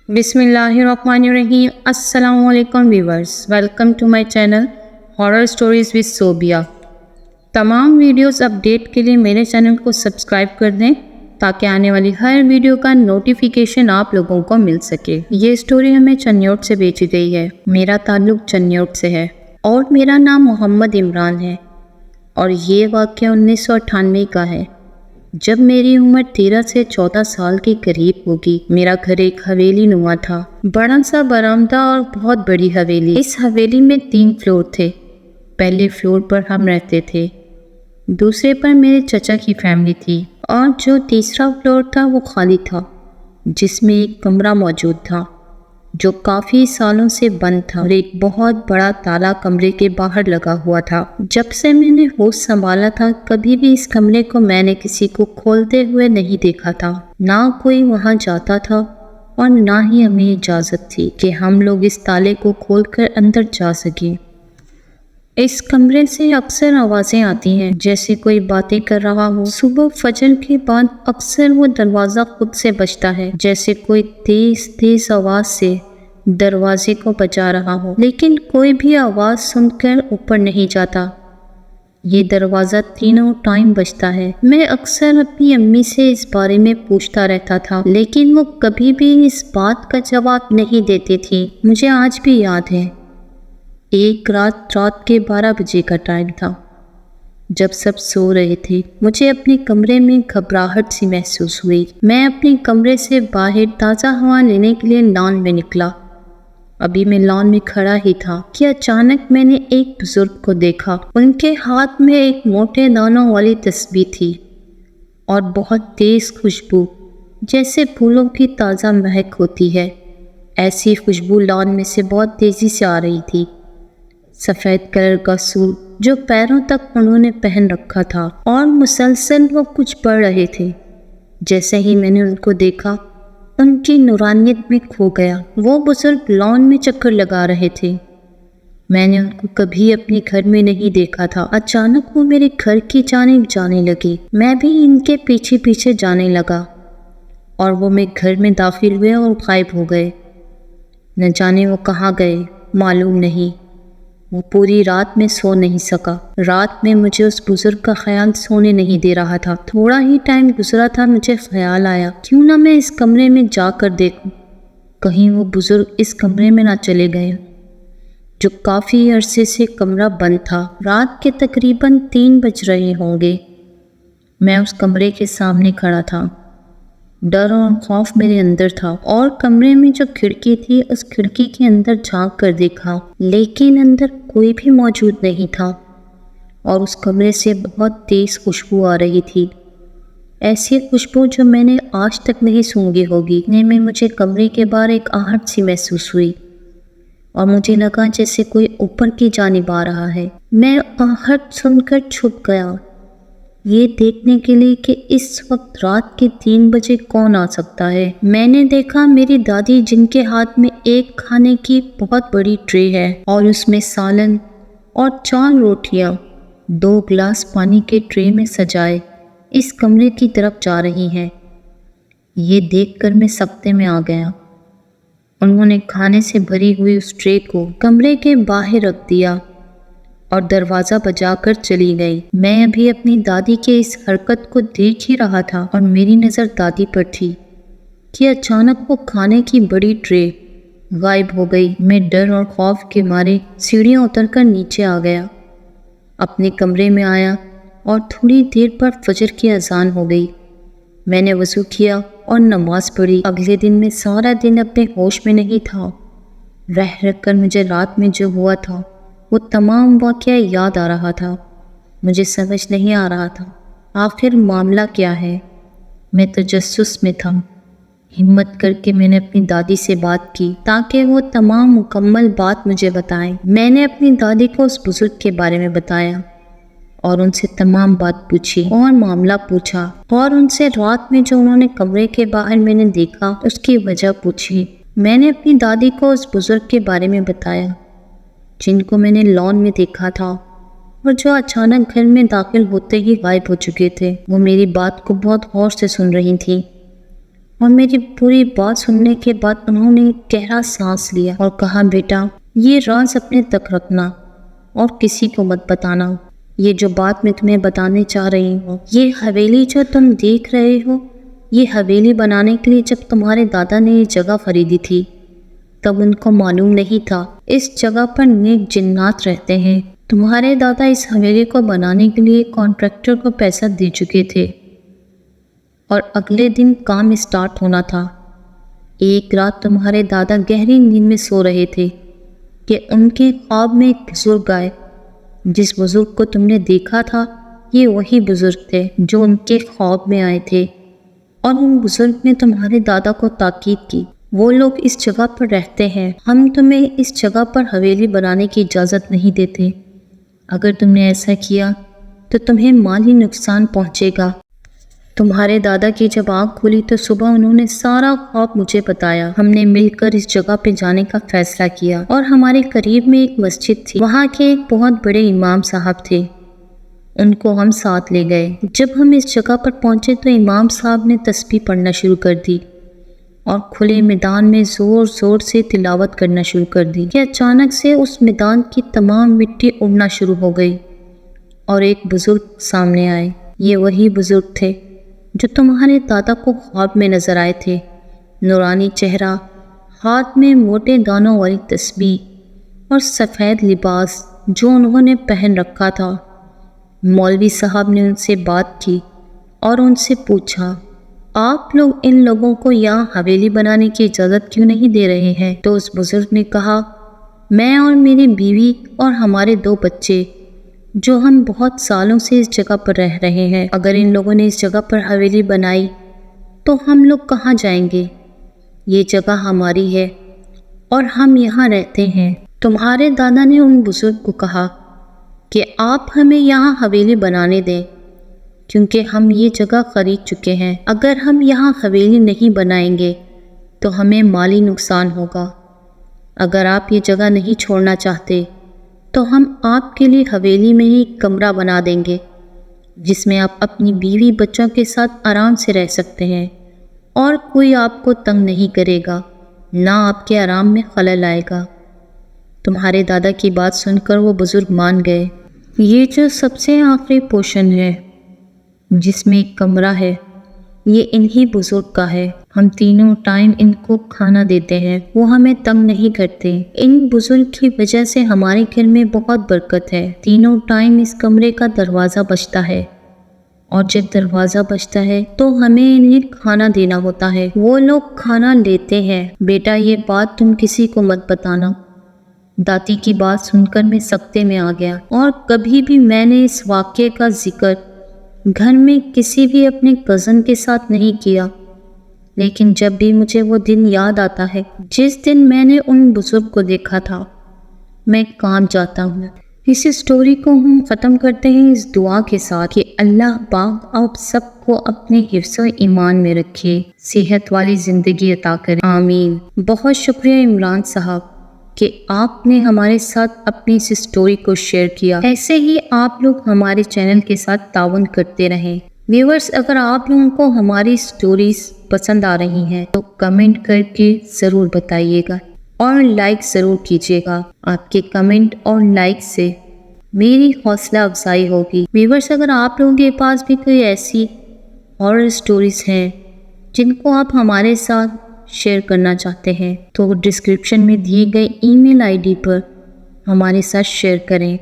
बिस्मिल्लाहिर्रहमानिर्रहीम। अस्सलाम वालेकुम viewers, welcome to my channel horror stories with Sobia. तमाम वीडियोस अपडेट के लिए मेरे चैनल को सब्सक्राइब कर दें ताकि आने वाली हर वीडियो का नोटिफिकेशन आप लोगों को मिल सके। ये स्टोरी हमें चन्योट से बेची गई है। मेरा ताल्लुक चन्योट से है और मेरा नाम मोहम्मद इमरान है और ये वाक़या 1998 का है, जब मेरी उम्र 13 से 14 साल के करीब होगी। मेरा घर एक हवेली नुमा था, बड़ा सा बरामदा और बहुत बड़ी हवेली। इस हवेली में 3 फ्लोर थे। पहले फ्लोर पर हम रहते थे, दूसरे पर मेरे चचा की फैमिली थी और जो तीसरा फ्लोर था वो खाली था, जिसमें एक कमरा मौजूद था जो काफ़ी सालों से बंद था और एक बहुत बड़ा ताला कमरे के बाहर लगा हुआ था। जब से मैंने होश संभाला था, कभी भी इस कमरे को मैंने किसी को खोलते हुए नहीं देखा था। ना कोई वहां जाता था और ना ही हमें इजाज़त थी कि हम लोग इस ताले को खोलकर अंदर जा सकें। इस कमरे से अक्सर आवाज़ें आती हैं, जैसे कोई बातें कर रहा हो। सुबह फजर के बाद अक्सर वो दरवाज़ा खुद से बजता है, जैसे कोई तेज तेज आवाज़ से दरवाजे को बजा रहा हो, लेकिन कोई भी आवाज़ सुनकर ऊपर नहीं जाता। ये दरवाज़ा तीनों टाइम बजता है। मैं अक्सर अपनी अम्मी से इस बारे में पूछता रहता था, लेकिन वो कभी भी इस बात का जवाब नहीं देती थी। मुझे आज भी याद है, एक रात के 12 बजे का टाइम था, जब सब सो रहे थे। मुझे अपने कमरे में घबराहट सी महसूस हुई। मैं अपने कमरे से बाहर ताज़ा हवा लेने के लिए लॉन में निकला। अभी मैं लॉन में खड़ा ही था कि अचानक मैंने एक बुजुर्ग को देखा। उनके हाथ में एक मोटे दानों वाली तस्बीह थी और बहुत तेज़ खुशबू, जैसे फूलों की ताज़ा महक होती है, ऐसी खुशबू लॉन में से बहुत तेज़ी से आ रही थी। सफ़ेद कलर का सूट जो पैरों तक उन्होंने पहन रखा था और मुसलसल वो कुछ पढ़ रहे थे। जैसे ही मैंने उनको देखा, उनकी नूरानियत में खो गया। वो बुजुर्ग लॉन में चक्कर लगा रहे थे। मैंने उनको कभी अपने घर में नहीं देखा था। अचानक वो मेरे घर की जानिब जाने लगे। मैं भी इनके पीछे पीछे जाने लगा और वो मेरे घर में दाखिल हुए और गायब हो गए। न जाने वो कहाँ गए, मालूम नहीं। वो पूरी रात में सो नहीं सका। रात में मुझे उस बुजुर्ग का ख्याल सोने नहीं दे रहा था। थोड़ा ही टाइम गुजरा था, मुझे ख्याल आया, क्यों ना मैं इस कमरे में जाकर देखूं, कहीं वो बुजुर्ग इस कमरे में ना चले गए, जो काफ़ी अरसे से कमरा बंद था। रात के तकरीबन 3 बज रहे होंगे। मैं उस कमरे के सामने खड़ा था। डर और खौफ मेरे अंदर था और कमरे में जो खिड़की थी, उस खिड़की के अंदर झांक कर देखा, लेकिन अंदर कोई भी मौजूद नहीं था और उस कमरे से बहुत तेज़ खुशबू आ रही थी, ऐसी खुशबू जो मैंने आज तक नहीं सूंघी होगी। इतने में मुझे कमरे के बाहर एक आहट सी महसूस हुई और मुझे लगा जैसे कोई ऊपर की जानिब आ रहा है। मैं आहट सुनकर छुप गया, ये देखने के लिए कि इस वक्त रात के 3 बजे कौन आ सकता है। मैंने देखा मेरी दादी, जिनके हाथ में एक खाने की बहुत बड़ी ट्रे है और उसमें सालन और 4 रोटियां 2 गिलास पानी के ट्रे में सजाए इस कमरे की तरफ जा रही हैं। ये देखकर मैं सख्ते में आ गया। उन्होंने खाने से भरी हुई उस ट्रे को कमरे के बाहर रख दिया और दरवाज़ा बजाकर चली गई। मैं अभी अपनी दादी के इस हरकत को देख ही रहा था और मेरी नज़र दादी पर थी कि अचानक वो खाने की बड़ी ट्रे गायब हो गई। मैं डर और खौफ के मारे सीढ़ियाँ उतरकर नीचे आ गया, अपने कमरे में आया और थोड़ी देर पर फजर की अजान हो गई। मैंने वज़ू किया और नमाज पढ़ी। अगले दिन मैं सारा दिन अपने होश में नहीं था। रह कर मुझे रात में जो हुआ था वो तमाम वाक़या याद आ रहा था। मुझे समझ नहीं आ रहा था आखिर मामला क्या है। मैं तजस्सुस में था। हिम्मत करके मैंने अपनी दादी से बात की ताकि वो तमाम मुकम्मल बात मुझे बताएं। मैंने अपनी दादी को उस बुजुर्ग के बारे में बताया और उनसे तमाम बात पूछी और मामला पूछा और उनसे रात में जो उन्होंने कमरे के बाहर मैंने देखा उसकी वजह पूछी। मैंने अपनी दादी को उस बुजुर्ग के बारे में बताया जिनको मैंने लॉन में देखा था और जो अचानक घर में दाखिल होते ही गायब हो चुके थे। वो मेरी बात को बहुत गौर से सुन रही थी اور میری پوری بات سننے کے بعد انہوں نے گہرا سانس لیا اور کہا، بیٹا یہ راز اپنے تک رکھنا اور کسی کو مت بتانا۔ یہ جو بات میں تمہیں بتانے چاہ رہی ہوں، یہ حویلی جو تم دیکھ رہے ہو، یہ حویلی بنانے کے لیے جب تمہارے دادا نے یہ جگہ خریدی تھی تب ان کو معلوم نہیں تھا اس جگہ پر نیک جنات رہتے ہیں۔ تمہارے دادا اس حویلی کو بنانے کے لیے کانٹریکٹر کو پیسہ دے چکے تھے اور اگلے دن کام اسٹارٹ ہونا تھا۔ ایک رات تمہارے دادا گہری نیند میں سو رہے تھے کہ ان کے خواب میں ایک بزرگ آئے۔ جس بزرگ کو تم نے دیکھا تھا یہ وہی بزرگ تھے جو ان کے خواب میں آئے تھے، اور ان بزرگ نے تمہارے دادا کو تاکید کی، وہ لوگ اس جگہ پر رہتے ہیں، ہم تمہیں اس جگہ پر حویلی بنانے کی اجازت نہیں دیتے، اگر تم نے ایسا کیا تو تمہیں مالی نقصان پہنچے گا۔ تمہارے دادا کی جب آنکھ کھلی تو صبح انہوں نے سارا خواب مجھے بتایا۔ ہم نے مل کر اس جگہ پہ جانے کا فیصلہ کیا، اور ہمارے قریب میں ایک مسجد تھی، وہاں کے ایک بہت بڑے امام صاحب تھے، ان کو ہم ساتھ لے گئے۔ جب ہم اس جگہ پر پہنچے تو امام صاحب نے تسبیح پڑھنا شروع کر دی اور کھلے میدان میں زور زور سے تلاوت کرنا شروع کر دی کہ اچانک سے اس میدان کی تمام مٹی اڑنا شروع ہو گئی اور ایک بزرگ سامنے آئے۔ یہ وہی بزرگ تھے جو تمہارے دادا کو خواب میں نظر آئے تھے، نورانی چہرہ، ہاتھ میں موٹے دانوں والی تسبیح اور سفید لباس جو انہوں نے پہن رکھا تھا۔ مولوی صاحب نے ان سے بات کی اور ان سے پوچھا، آپ لوگ ان لوگوں کو یہاں حویلی بنانے کی اجازت کیوں نہیں دے رہے ہیں؟ تو اس بزرگ نے کہا، میں اور میری بیوی اور ہمارے 2 بچے جو ہم بہت سالوں سے اس جگہ پر رہ رہے ہیں، اگر ان لوگوں نے اس جگہ پر حویلی بنائی تو ہم لوگ کہاں جائیں گے؟ یہ جگہ ہماری ہے اور ہم یہاں رہتے ہیں۔ تمہارے دادا نے ان بزرگ کو کہا کہ آپ ہمیں یہاں حویلی بنانے دیں کیونکہ ہم یہ جگہ خرید چکے ہیں، اگر ہم یہاں حویلی نہیں بنائیں گے تو ہمیں مالی نقصان ہوگا۔ اگر آپ یہ جگہ نہیں چھوڑنا چاہتے تو ہم آپ کے لیے حویلی میں ہی ایک کمرہ بنا دیں گے جس میں آپ اپنی بیوی بچوں کے ساتھ آرام سے رہ سکتے ہیں، اور کوئی آپ کو تنگ نہیں کرے گا، نہ آپ کے آرام میں خلل آئے گا۔ تمہارے دادا کی بات سن کر وہ بزرگ مان گئے۔ یہ جو سب سے آخری پورشن ہے جس میں ایک کمرہ ہے، یہ انہی بزرگ کا ہے، ہم تینوں ٹائم ان کو کھانا دیتے ہیں، وہ ہمیں تنگ نہیں کرتے۔ ان بزرگ کی وجہ سے ہمارے گھر میں بہت برکت ہے، تینوں ٹائم اس کمرے کا دروازہ بجتا ہے، اور جب دروازہ بجتا ہے تو ہمیں انہیں کھانا دینا ہوتا ہے، وہ لوگ کھانا لیتے ہیں۔ بیٹا یہ بات تم کسی کو مت بتانا۔ داتی کی بات سن کر میں سکتے میں آ گیا، اور کبھی بھی میں نے اس واقعے کا ذکر گھر میں کسی بھی اپنے کزن کے ساتھ نہیں کیا، لیکن جب بھی مجھے وہ دن یاد آتا ہے جس دن میں نے ان بزرگ کو دیکھا تھا، میں کام جاتا ہوں۔ اس سٹوری کو ہم ختم کرتے ہیں اس دعا کے ساتھ کہ اللہ پاک آپ سب کو اپنے حفظ و ایمان میں رکھے، صحت والی زندگی عطا کرے، آمین۔ بہت شکریہ عمران صاحب کہ آپ نے ہمارے ساتھ اپنی اس سٹوری کو شیئر کیا۔ ایسے ہی آپ لوگ ہمارے چینل کے ساتھ تعاون کرتے رہیں۔ ویورز، اگر آپ لوگوں کو ہماری سٹوریز پسند آ رہی ہیں تو کمنٹ کر کے ضرور بتائیے گا، اور لائک ضرور کیجیے گا۔ آپ کے کمنٹ اور لائک سے میری حوصلہ افزائی ہوگی۔ ویورز، اگر آپ لوگوں کے پاس بھی کوئی ایسی ہارر سٹوریز ہیں جن کو آپ ہمارے ساتھ شیئر کرنا چاہتے ہیں تو ڈسکرپشن میں دیے گئے ای میل آئی ڈی پر ہمارے ساتھ شیئر کریں۔